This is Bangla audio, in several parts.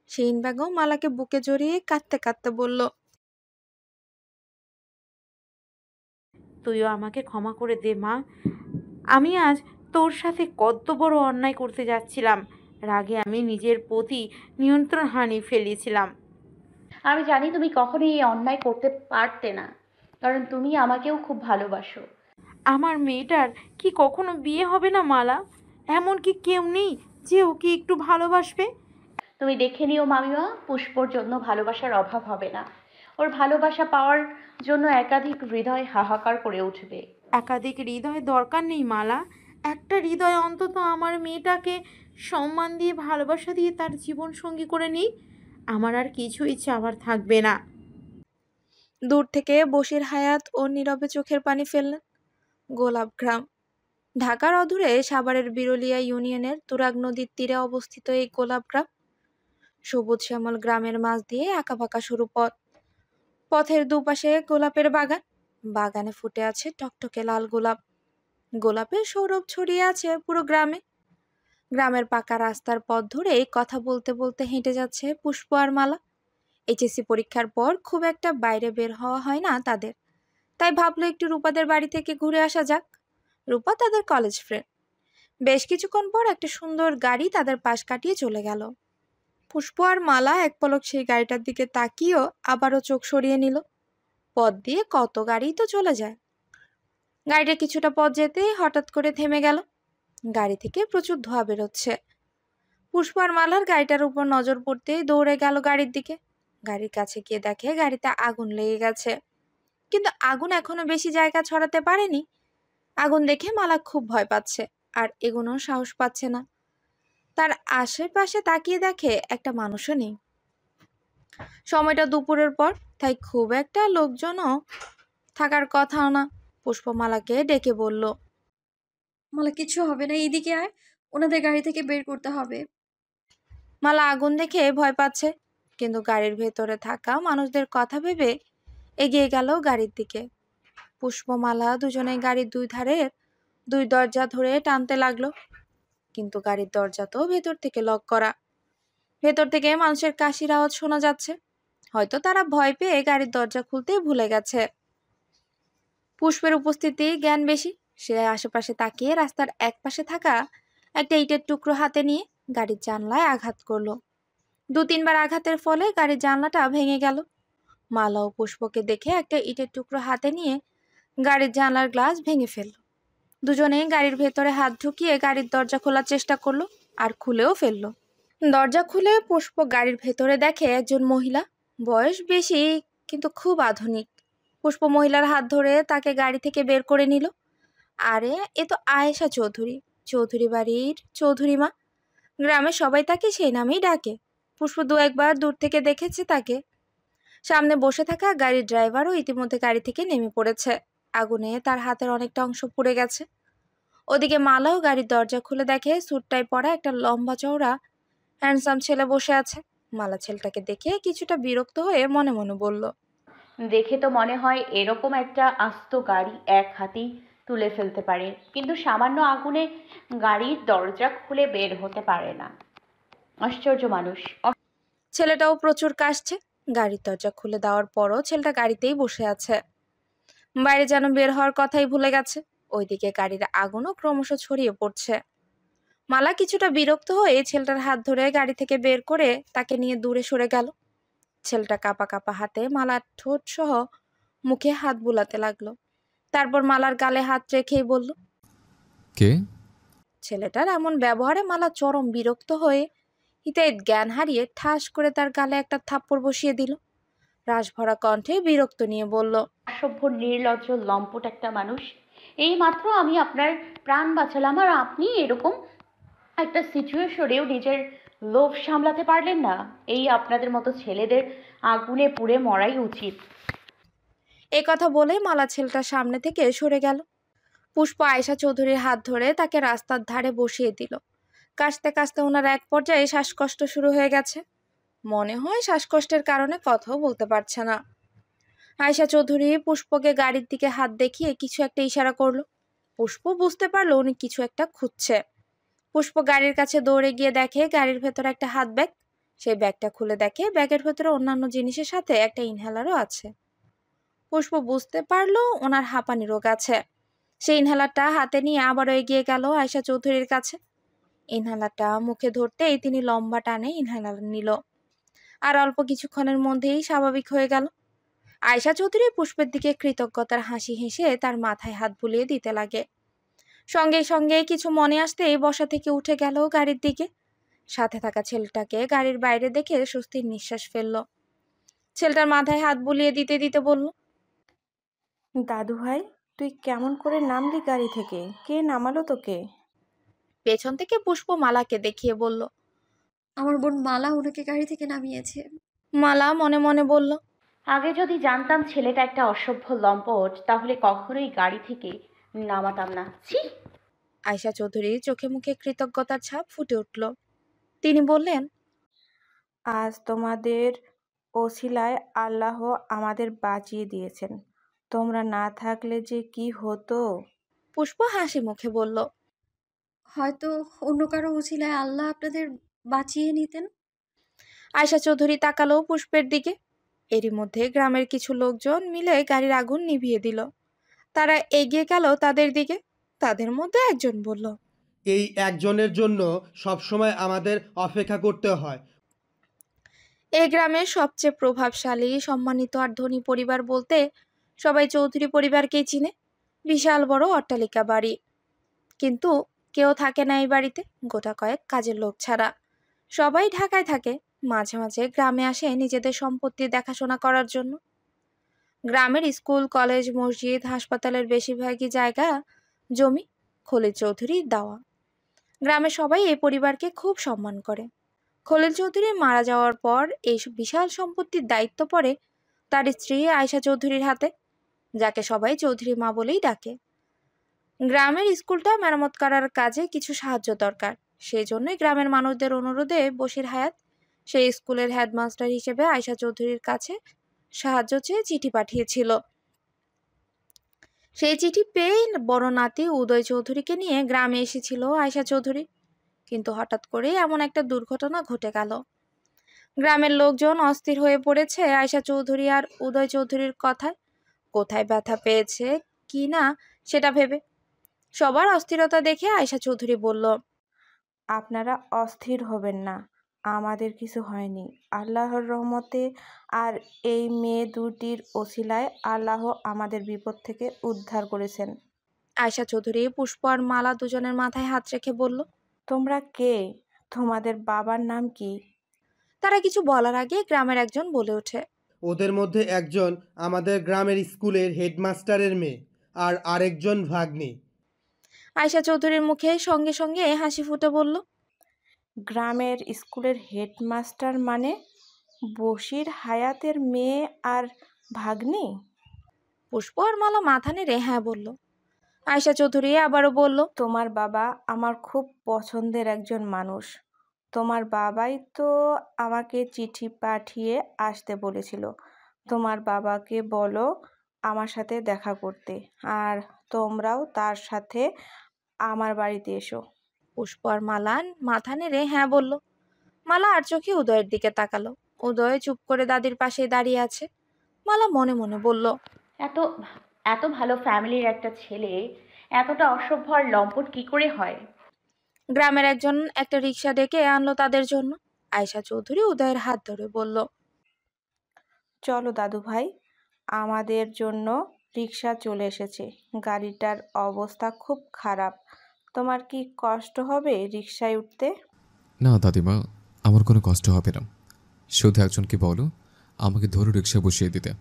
শিরিন বেগম মালাকে বুকে জড়িয়ে কাঁদতে কাঁদতে বলল, তুইও আমাকে ক্ষমা করে দে মা। আমি আজ তোর সাথে কত বড় অন্যায় করতে যাচ্ছিলাম। রাগে আমি নিজের প্রতি নিয়ন্ত্রণ হারিয়ে ফেলেছিলাম। আমি জানি তুমি কখনোই এই অন্যায় করতে পারতে না, কারণ তুমি আমাকেও খুব ভালোবাসো। আমার মেয়েটার কি কখনো বিয়ে হবে না মালা? এমন কি কেউ নেই যে ওকে একটু ভালোবাসবে? তুমি দেখে নিও মামিমা, পুষ্পর জন্য ভালোবাসার অভাব হবে না। ওর ভালোবাসা পাওয়ার জন্য একাধিক হৃদয় হাহাকার করে উঠবে। একাধিক হৃদয় দরকার নেই মালা। একটা হৃদয় অন্তত আমার মেয়েটাকে সম্মান দিয়ে ভালোবাসা দিয়ে তার জীবন সঙ্গী করে নিই। আমার আর কিছুই চাওয়ার থাকবে না। দূর থেকে বশির হায়াত ও নীরবে চোখের পানি ফেললেন। গোলাপগ্রাম, ঢাকার অদূরে সাভারের বিরলিয়া ইউনিয়নের তুরাগ নদীর তীরে অবস্থিত এই গোলাপগ্রাম। সবুজ শ্যামল গ্রামের মাঝ দিয়ে আঁকাবাঁকা সরু পথ, পথের দুপাশে গোলাপের বাগান। বাগানে ফুটে আছে টকটকে লাল গোলাপ, গোলাপের সৌরভ ছড়িয়ে আছে পুরো গ্রামে। গ্রামের পাকা রাস্তার পথ ধরে কথা বলতে বলতে হেঁটে যাচ্ছে পুষ্প আর মালা। এইচএসসি পরীক্ষার পর খুব একটা বাইরে বের হওয়া হয় না তাদের, তাই ভাবলো একটু রূপাদের বাড়ি থেকে ঘুরে আসা যাক। রূপা তাদের কলেজ ফ্রেন্ড। বেশ কিছুক্ষণ পর একটা সুন্দর গাড়ি তাদের পাশ কাটিয়ে চলে গেল। পুষ্প আর মালা এক পলক সেই গাড়িটার দিকে তাকিয়েও আবারও চোখ সরিয়ে নিল। পথ দিয়ে কত গাড়ি তো চলে যায়। গাড়িটা কিছুটা পথ যেতেই হঠাৎ করে থেমে গেল। গাড়ি থেকে প্রচুর ধোঁয়া বেরোচ্ছে। পুষ্প আর মালার গাড়িটার উপর নজর পড়তেই দৌড়ে গেল গাড়ির দিকে। গাড়ির কাছে গিয়ে দেখে গাড়িতে আগুন লেগে গেছে, কিন্তু আগুন এখনো বেশি জায়গা ছড়াতে পারেনি। আগুন দেখে মালা খুব ভয় পাচ্ছে, আর এগোনোর সাহস পাচ্ছে না। তার আশেপাশে তাকিয়ে দেখে একটা মানুষও নেই। সময়টা দুপুরের পর, তাই খুব একটা লোকজনও থাকার কথাও না। পুষ্পমালাকে ডেকে বলল, মালা, কিছু হবে না, এইদিকে আয়, ওনাদের গাড়ি থেকে বের করতে হবে। মালা আগুন দেখে ভয় পাচ্ছে, কিন্তু গাড়ির ভেতরে থাকা মানুষদের কথা ভেবে এগিয়ে গেল গাড়ির দিকে। পুষ্পমালা দুজনে গাড়ির দুই ধারের দুই দরজা ধরে টানতে লাগলো, কিন্তু গাড়ির দরজা তো ভেতর থেকে লক করা। ভেতর থেকে মানুষের কাশির আওয়াজ শোনা যাচ্ছে। হয়তো তারা ভয় পেয়ে গাড়ির দরজা খুলতেই ভুলে গেছে। পুষ্পের উপস্থিতি জ্ঞান বেশি। সে আশেপাশে তাকিয়ে রাস্তার এক পাশে থাকা একটা ইটের টুকরো হাতে নিয়ে গাড়ির জানলায় আঘাত করলো। দু তিনবার আঘাতের ফলে গাড়ির জানলাটা ভেঙে গেল। মালা ও পুষ্পকে দেখে একটা ইটের টুকরো হাতে নিয়ে গাড়ির জানলার গ্লাস ভেঙে ফেলল। দুজনেই গাড়ির ভেতরে হাত ঢুকিয়ে গাড়ির দরজা খোলার চেষ্টা করলো, আর খুলেও ফেললো। দরজা খুলে পুষ্প গাড়ির ভেতরে দেখে একজন মহিলা, বয়স বেশি কিন্তু খুব আধুনিক। পুষ্প মহিলার হাত ধরে তাকে গাড়ি থেকে বের করে নিল। আরে, এ তো আয়েশা চৌধুরী, চৌধুরী বাড়ির চৌধুরী মা। গ্রামে সবাই তাকে সেই নামেই ডাকে। পুষ্প দু একবার দূর থেকে দেখেছে তাকে। সামনে বসে থাকা গাড়ির ড্রাইভারও ইতিমধ্যে গাড়ি থেকে নেমে পড়েছে। আগুনে তার হাতের অনেকটা অংশ পুড়ে গেছে। ওদিকে মালাও গাড়ির দরজা খুলে দেখে স্যুটটাই পরা একটা লম্বা চওড়া হ্যান্ডসাম ছেলে বসে আছে। মালা ছেলেটাকে দেখে কিছুটা বিরক্ত হয়ে মনে মনে বলল, দেখে তো মনে হয় এরকম একটা আস্ত গাড়ি এক হাতেই তুলে ফেলতে পারে, কিন্তু সামান্য আগুনে গাড়ির দরজা খুলে বের হতে পারে না। আশ্চর্য মানুষ। ছেলেটাও প্রচুর কাশছে। গাড়ির দরজা খুলে দেওয়ার পরও ছেলেটা গাড়িতেই বসে আছে, বাইরে যেন বের হওয়ার কথাই ভুলে গেছে। ওইদিকে গাড়ির আগুনও ক্রমশ ছড়িয়ে পড়ছে। মালা কিছুটা বিরক্ত হয়ে ছেলেটার হাত ধরে গাড়ি থেকে বের করে তাকে নিয়ে দূরে সরে গেল। ছেলেটা কাঁপা কাঁপা হাতে মালার ঠোঁট সহ মুখে হাত বুলাতে লাগলো। তারপর মালার গালে হাত রেখেই বলল, কে? ছেলেটার এমন ব্যবহারে মালা চরম বিরক্ত হয়ে হিতাহিত জ্ঞান হারিয়ে ঠাস করে তার গালে একটা থাপ্পড় বসিয়ে দিল। রাশভরা কণ্ঠে বিরক্ত নিয়ে বলল, অসভ্য, নির্লজ্জ, লম্পট একটা মানুষ। এই মাত্র আমি আপনার প্রাণ বাঁচালাম, আর আপনি এরকম একটা সিচুয়েশনেও নিজের লোভ সামলাতে পারলেন না। এই আপনাদের মতো ছেলেদের আগুনে পুড়ে মরাই উচিত। এ কথা বলে মালা ছেলেটার সামনে থেকে সরে গেল। পুষ্প আয়েশা চৌধুরীর হাত ধরে তাকে রাস্তার ধারে বসিয়ে দিল। কাশতে কাশতে ওনার এক পর্যায়ে শ্বাসকষ্ট শুরু হয়ে গেছে। মনে হয় শ্বাসকষ্টের কারণে কথাও বলতে পারছে না। আয়েশা চৌধুরী পুষ্পকে গাড়ির দিকে হাত দেখিয়ে কিছু একটা ইশারা করলো। পুষ্প বুঝতে পারলো উনি কিছু একটা খুঁজছে। পুষ্প গাড়ির কাছে দৌড়ে গিয়ে দেখে গাড়ির ভেতরে একটা হাত ব্যাগ। সেই ব্যাগটা খুলে দেখে ব্যাগের ভেতরে অন্যান্য জিনিসের সাথে একটা ইনহেলারও আছে। পুষ্প বুঝতে পারলো ওনার হাঁপানি রোগ আছে। সেই ইনহেলারটা হাতে নিয়ে আবারও এগিয়ে গেল আয়শা চৌধুরীর কাছে। ইনহেলারটা মুখে ধরতেই তিনি লম্বা টানে ইনহেলার নিল, আর অল্প কিছুক্ষণের মধ্যেই স্বাভাবিক হয়ে গেল। আয়শা চৌধুরী পুষ্পের দিকে কৃতজ্ঞতার হাসি হেসে তার মাথায় হাত বুলিয়ে দিতে লাগে। সঙ্গে সঙ্গে কিছু মনে আসতেই বসা থেকে উঠে গেল গাড়ির দিকে। সাথে থাকা ছেলেটাকে গাড়ির বাইরে দেখে স্বস্তির নিঃশ্বাস ফেলল। ছেলেটার মাথায় হাত বুলিয়ে দিতে দিতে বলল, দাদু ভাই, তুই কেমন করে নামলি গাড়ি থেকে? কে নামালো তোকে? পেছন থেকে পুষ্প মালাকে দেখিয়ে বলল। আমার বোন মালা ওনাকে গাড়ি থেকে নামিয়েছে। মালা মনে মনে বলল, আগে যদি জানতাম ছেলেটা একটা অসভ্য লম্পট, তাহলে কখনোই গাড়ি থেকে নামাতাম না। ছি! আয়শা চৌধুরী চোখে মুখে কৃতজ্ঞতার ছাপ ফুটে উঠল। তিনি বললেন, আজ তোমাদের ওসিলায় আল্লাহ আমাদের বাঁচিয়ে দিয়েছেন। তোমরা না থাকলে যে কি হতো। পুষ্প হাসি মুখে বলল, হয়তো অন্য কারো উছিলায় আল্লাহ আপনাদের বাঁচিয়ে নিতেন। আয়শা চৌধুরী তাকালো পুষ্পের দিকে। এরই মধ্যে গ্রামের কিছু লোকজন মিলে গাড়ির আগুন নিভিয়ে দিল। তারা এগিয়ে গেল তাদের দিকে। তাদের মধ্যে একজন বলল, এই একজনের জন্য সবসময় আমাদের অপেক্ষা করতে হয়। এই গ্রামের সবচেয়ে প্রভাবশালী, সম্মানিত আর ধনী পরিবার বলতে সবাই চৌধুরী পরিবারকেই চিনে। বিশাল বড় অট্টালিকা বাড়ি, কিন্তু কেউ থাকে না এই বাড়িতে, গোটা কয়েক কাজের লোক ছাড়া। সবাই ঢাকায় থাকে, মাঝে মাঝে গ্রামে আসে নিজেদের সম্পত্তি দেখাশোনা করার জন্য। গ্রামের স্কুল, কলেজ, মসজিদ, হাসপাতালের বেশিরভাগই জায়গা জমি খলিল চৌধুরীর দেওয়া। গ্রামের সবাই এই পরিবারকে খুব সম্মান করে। খলিল চৌধুরী মারা যাওয়ার পর এই বিশাল সম্পত্তির দায়িত্ব পড়ে তার স্ত্রী আয়শা চৌধুরীর হাতে, যাকে সবাই চৌধুরী মা বলেই ডাকে। গ্রামের স্কুলটা মেরামত করার কাজে কিছু সাহায্য দরকার। সেই জন্যই গ্রামের মানুষদের অনুরোধে বশির হায়াত সেই স্কুলের হেডমাস্টার হিসেবে আয়শা চৌধুরীর কাছে সাহায্য চেয়ে চিঠি পাঠিয়েছিল। সেই চিঠি পেয়ে বড় নাতি উদয় চৌধুরীকে নিয়ে গ্রামে এসেছিল আয়শা চৌধুরী। কিন্তু হঠাৎ করে এমন একটা দুর্ঘটনা ঘটে গেল। গ্রামের লোকজন অস্থির হয়ে পড়েছে আয়শা চৌধুরী আর উদয় চৌধুরীর কথায়। কোথায় ব্যথা পেয়েছে কি না সেটা ভেবে। সবার অস্থিরতা দেখে আয়শা চৌধুরী বলল, আপনারা অস্থির হবেন না, আমাদের কিছু হয়নি আল্লাহর রহমতে। আর এই মেয়ে দুটির ওসিলায় আল্লাহ আমাদের বিপদ থেকে উদ্ধার করেছেন। আয়শা চৌধুরী পুষ্প আর মালা দুজনের মাথায় হাত রেখে বলল, তোমরা কে? তোমাদের বাবার নাম কি? তারা কিছু বলার আগে গ্রামের একজন বলে ওঠে, ওদের মধ্যে একজন আমাদের গ্রামের স্কুলের হেডমাস্টারের মেয়ে, আর আরেকজন ভাগ্নি। আয়শা চৌধুরীর মুখে সঙ্গে সঙ্গে হাসি ফুটে বলল, গ্রামের স্কুলের হেডমাস্টার মানে বশির হায়াতের মেয়ে আর ভাগ্নি? পুষ্প আর মালা মাথা নেড়ে হ্যাঁ বলল। আয়শা চৌধুরী আবারও বলল, তোমার বাবা আমার খুব পছন্দের একজন মানুষ। তোমার বাবাই তো আমাকে চিঠি পাঠিয়ে আসতে বলেছিল। তোমার বাবাকে বলো আমার সাথে দেখা করতে, আর তোমরাও তার সাথে আমার বাড়িতে এসো। পুষ্প আর মালা মাথা নেড়ে হ্যাঁ বলল। মালা আর চোখে উদয়ের দিকে তাকালো। উদয় চুপ করে দাদির পাশে দাঁড়িয়ে আছে। মালা মনে মনে বলল, এত এত ভালো ফ্যামিলির একটা ছেলে এতটা অসভ্য আর লম্পট কি করে হয়? গ্রামের একজন একটা রিক্সা ডেকে আনলো তাদের জন্য। আয়শা চৌধুরী উদয়ের হাত ধরে বলল, চলো দাদু ভাই, আমাদের জন্য রিক্সা চলে এসেছে। গাড়িটার অবস্থা খুব খারাপ। তোমার কি কষ্ট হবে রিক্সায় উঠতে? না দাদিমা, আমার কোনো কষ্ট হবে না। শুধু একজনকে বলো আমাকে ধরে রিক্সা বসিয়ে দিতে।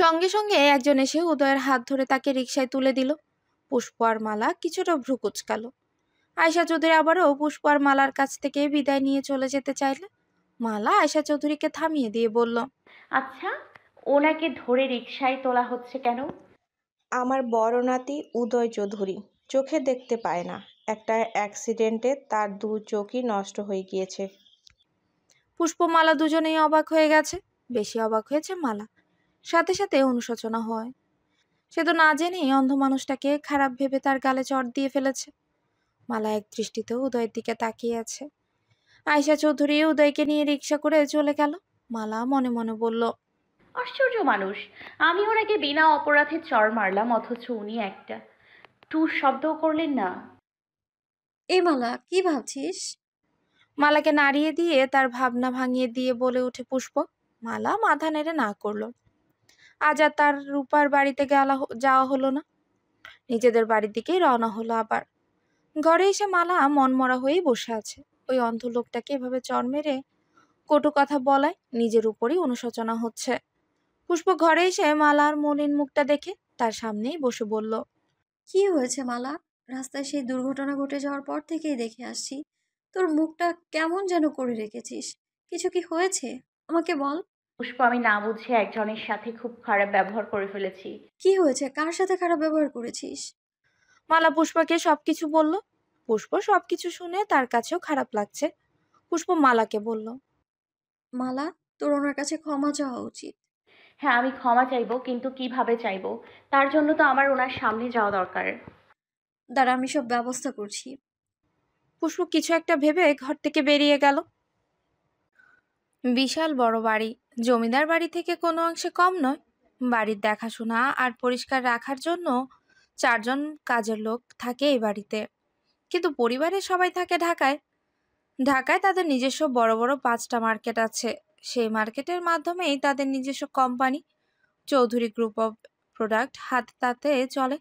সঙ্গে সঙ্গে একজন এসে উদয়ের হাত ধরে তাকে রিকশায় তুলে দিল। পুষ্প আর মালা কিছুটা ভ্রু কুচকালো। আয়শা চৌধুরী আবারও পুষ্প আর মালার কাছ থেকে বিদায় নিয়ে চলে যেতে চাইলে মালা আয়শা চৌধুরীকে থামিয়ে দিয়ে বলল, আচ্ছা, ওনাকে ধরে রিকশায় তোলা হচ্ছে কেন? আমার বড় নাতি উদয় চৌধুরী চোখে দেখতে পায় না। একটা অ্যাক্সিডেন্টে তার দু চোখই নষ্ট হয়ে গিয়েছে। পুষ্প মালা দুজনেই অবাক হয়ে গেছে। বেশি অবাক হয়েছে মালা, সাথে সাথে অনুশোচনা হয়। সে তো না জেনেই অন্ধ মানুষটাকে খারাপ ভেবে তার গালে চড় দিয়ে ফেলেছে। মালা এক দৃষ্টিতে উদয়ের দিকে তাকিয়ে আছে। আয়শা চৌধুরী উদয়কে নিয়ে রিক্সা করে চলে গেল। মালা মনে মনে বলল, আশ্চর্য মানুষ, আমি ওনাকে বিনা অপরাধে চড় মারলাম, অথচ উনি একটা টু শব্দও করলেন না। এই মালা, কি ভাবছিস? মালাকে নাড়িয়ে দিয়ে তার ভাবনা ভাঙিয়ে দিয়ে বলে উঠে পুষ্প। মালা মাথা নেড়ে না করলো। আজ আর তার রূপার বাড়িতে যাওয়া হলো না। নিজেদের বাড়ির দিকেই রওনা হলো আবার। ঘরে এসে মালা মনমরা হয়েই বসে আছে। ওই অন্ধ লোকটাকে এভাবে চড় মেরে কটু কথা বলায় নিজের উপরই অনুশোচনা হচ্ছে। পুষ্প ঘরে এসে মালার মলিন মুখটা দেখে তার সামনেই বসে বলল, কি হয়েছে মালা? রাস্তায় সেই দুর্ঘটনা ঘটে যাওয়ার পর থেকেই দেখে আসছি, তোর মুখটা কেমন যেন করে রেখেছিস। কিছু কি হয়েছে? আমাকে বল। পুষ্প, আমি না বুঝে একজনের সাথে খুব খারাপ ব্যবহার করে ফেলেছি। কি হয়েছে? কার সাথে খারাপ ব্যবহার করেছিস? মালা পুষ্পকে সবকিছু বলল। পুষ্প সবকিছু শুনে তার কাছেও খারাপ লাগছে। পুষ্প মালাকে বলল, মালা, তোর ওনার কাছে ক্ষমা চাওয়া উচিত। হ্যাঁ, আমি ক্ষমা চাইবো, কিন্তু কিভাবে চাইবো? তার জন্য তো আমার ওনার সামনে যাওয়া দরকার। দাঁড়া, আমি সব ব্যবস্থা করছি। পুষ্প কিছু একটা ভেবে ঘর থেকে বেরিয়ে গেল। বিশাল বড় বাড়ি, জমিদার বাড়ি থেকে কোনো অংশে কম নয়। বাড়ির দেখাশোনা আর পরিষ্কার রাখার জন্য 4জন কাজের লোক থাকে এই বাড়িতে। কিন্তু পরিবারের সবাই থাকে ঢাকায়। ঢাকায় তাদের নিজস্ব বড় বড় 5টা মার্কেট আছে। সেই মার্কেটের মাধ্যমেই তাদের নিজস্ব company Chowdhury group of product হাতে তাতে চলে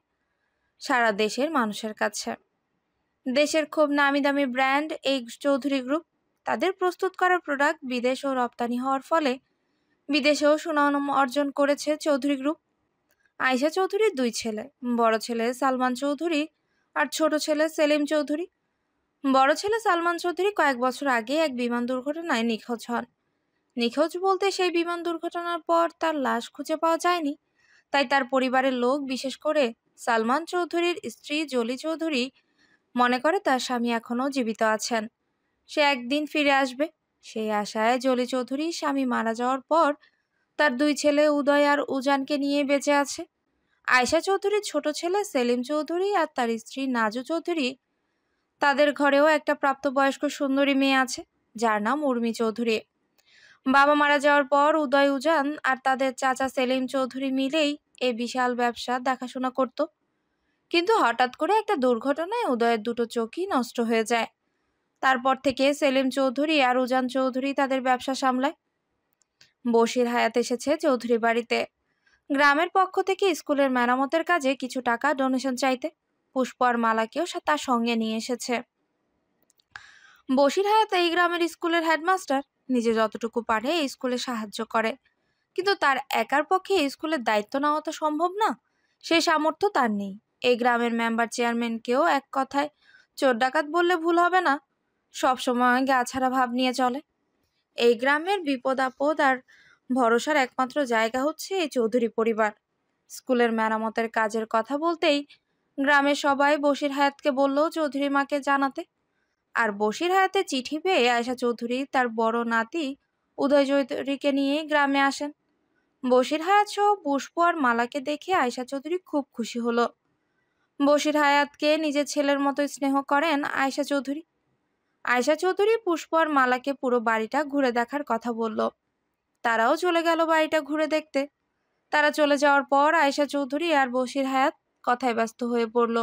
সারা দেশের মানুষের কাছে। দেশের খুব নামি দামি ব্র্যান্ড এই চৌধুরী গ্রুপ। তাদের প্রস্তুত করা প্রোডাক্ট বিদেশেও রপ্তানি হওয়ার ফলে বিদেশেও সুনাম অর্জন করেছে চৌধুরী গ্রুপ। আয়শা চৌধুরীর 2 ছেলে, বড় ছেলে সালমান চৌধুরী আর ছোট ছেলে সেলিম চৌধুরী। বড় ছেলে সালমান চৌধুরী কয়েক বছর আগে এক বিমান দুর্ঘটনায় নিখোঁজ হন। নিখোঁজ বলতে সেই বিমান দুর্ঘটনার পর তার লাশ খুঁজে পাওয়া যায়নি। তাই তার পরিবারের লোক, বিশেষ করে সালমান চৌধুরীর স্ত্রী জলি চৌধুরী মনে করে তার স্বামী এখনও জীবিত আছেন, সে একদিন ফিরে আসবে। সেই আশায় জলি চৌধুরী স্বামী মারা যাওয়ার পর তার 2 ছেলে উদয় আর উজানকে নিয়ে বেঁচে আছে। আয়শা চৌধুরীর ছোট ছেলে সেলিম চৌধুরী আর তার স্ত্রী নাজু চৌধুরী, তাদের ঘরেও একটা প্রাপ্তবয়স্ক সুন্দরী মেয়ে আছে যার নাম উর্মি চৌধুরী। বাবা মারা যাওয়ার পর উদয়, উজান আর তাদের চাচা সেলিম চৌধুরী মিলেই এই বিশাল ব্যবসা দেখাশোনা করত। কিন্তু হঠাৎ করে একটা দুর্ঘটনায় উদয়ের 2টো চোখই নষ্ট হয়ে যায়। তারপর থেকে সেলিম চৌধুরী আর উজান চৌধুরী তাদের ব্যবসা সামলায়। বশির হায়াত এসেছে চৌধুরী বাড়িতে গ্রামের পক্ষ থেকে স্কুলের মেরামতের কাজে কিছু টাকা ডোনেশন চাইতে। পুষ্প আর মালাকেও তার সঙ্গে নিয়ে এসেছে। বশির হায়াত এই গ্রামের স্কুলের হেডমাস্টার। নিজে যতটুকু পারে এই স্কুলে সাহায্য করে, কিন্তু তার একার পক্ষে এই স্কুলের দায়িত্ব নেওয়া তো সম্ভব না। সেই সামর্থ্য তার নেই। এই গ্রামের মেম্বার চেয়ারম্যানকেও এক কথায় চোর ডাকাত বললে ভুল হবে না, সবসময় গা ছাড়া ভাব নিয়ে চলে। এই গ্রামের বিপদ আপদ আর ভরসার একমাত্র জায়গা হচ্ছে এই চৌধুরী পরিবার। স্কুলের মেরামতের কাজের কথা বলতেই গ্রামের সবাই বশির হায়াতকে বলল চৌধুরী মাকে জানাতে। আর বশির হায়াতের চিঠি পেয়ে আয়শা চৌধুরী তার বড় নাতি উদয় চৌধুরীকে নিয়ে গ্রামে আসেন। বশির হায়াত সহ পুষ্প আর মালাকে দেখে আয়শা চৌধুরী খুব খুশি হলো। বশির হায়াতকে নিজের ছেলের মতো স্নেহ করেন আয়শা চৌধুরী। আয়শা চৌধুরী পুষ্প আর মালাকে পুরো বাড়িটা ঘুরে দেখার কথা বলল। তারাও চলে গেল বাড়িটা ঘুরে দেখতে। তারা চলে যাওয়ার পর আয়শা চৌধুরী আর বশির হায়াত কথায় ব্যস্ত হয়ে পড়ল।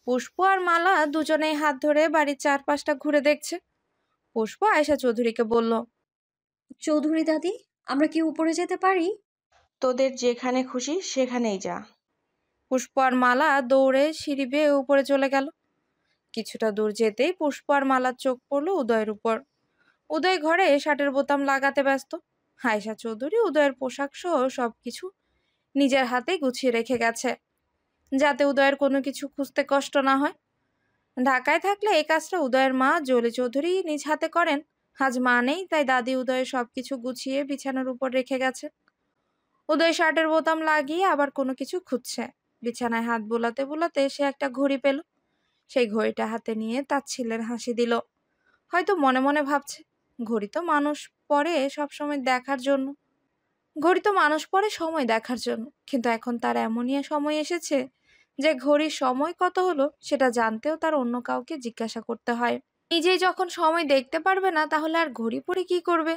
পুষ্প আর মালা দুজনেই হাত ধরে বাড়ির চারপাশটা ঘুরে দেখছে। পুষ্প আয়শা চৌধুরীকে বলল, চৌধুরী দাদি, আমরা কি উপরে যেতে পারি? তোদের যেখানে খুশি সেখানেই যা। পুষ্প আর মালা দৌড়ে সিঁড়ি বেয়ে উপরে চলে গেল। কিছুটা দূর যেতেই পুষ্প আর মালার চোখ পড়ল উদয়ের উপর। উদয় ঘরে শার্টের বোতাম লাগাতে ব্যস্ত। আয়শা চৌধুরী উদয়ের পোশাক সহ সবকিছু নিজের হাতে গুছিয়ে রেখে গেছে, যাতে উদয়ের কোনো কিছু খুঁজতে কষ্ট না হয়। ঢাকায় থাকলে এই কাজটা উদয়ের মা জলি চৌধুরী নিজ হাতে করেন। আজ মা নেই, তাই দাদি উদয়ের সবকিছু গুছিয়ে বিছানার উপর রেখে গেছে। উদয় শার্টের বোতাম লাগিয়ে আবার কোনো কিছু খুঁজছে। বিছানায় হাত বুলাতে বুলাতে সে একটা ঘড়ি পেল। সেই ঘড়িটা হাতে নিয়ে তাচ্ছিল্যের হাসি দিল। হয়তো মনে মনে ভাবছে, ঘড়ি তো মানুষ পরে সবসময় দেখার জন্য, সময় দেখার জন্য, কিন্তু এখন তার এমনই সময় এসেছে যে ঘড়ির সময় কত হলো সেটা জানতেও তার অন্য কাউকে জিজ্ঞাসা করতে হয়। নিজেই যখন সময় দেখতে পারবে না তাহলে আর ঘড়ি পরে কি করবে?